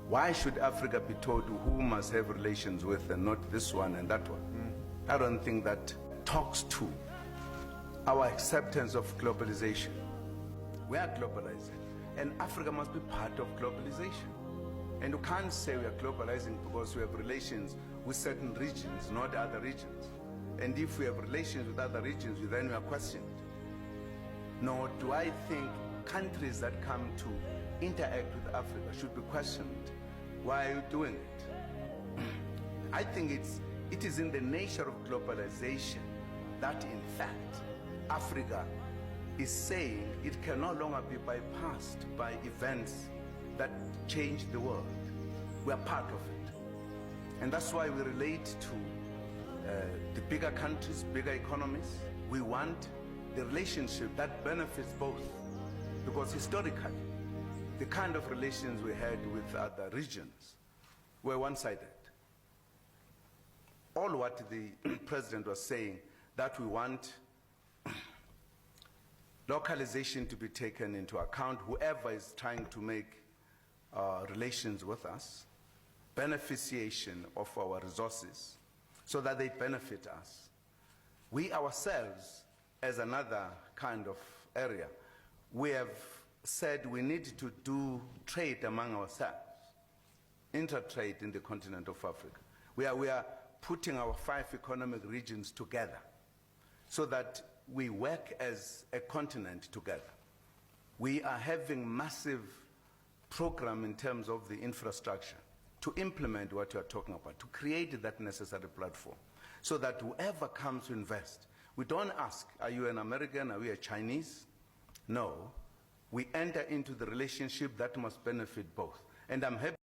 Why should Africa be told who must have relations with and not this one and that one? I don't think that talks to our acceptance of globalization. We are globalizing, and Africa must be part of globalization. And you can't say we are globalizing because we have relations with certain regions, not other regions. And if we have relations with other regions, then we are questioned. Nor do I think countries that come to interact with Africa should be questioned. Why are you doing it? I think it is in the nature of globalization that in fact Africa is saying it can no longer be bypassed by events that change the world. We are part of it. And that's why we relate to the bigger countries, bigger economies. We want the relationship that benefits both. Because historically, the kind of relations we had with other regions were one-sided. All what the president was saying, that we want localization to be taken into account, whoever is trying to make relations with us, beneficiation of our resources, so that they benefit us. We ourselves, as another kind of area, we have said we need to do trade among ourselves, inter-trade in the continent of Africa. We are putting our 5 economic regions together so that we work as a continent together. We are having massive program in terms of the infrastructure to implement what you are talking about, to create that necessary platform so that whoever comes to invest, we don't ask, are you an American, are we a Chinese? No, we enter into the relationship that must benefit both. And I'm happy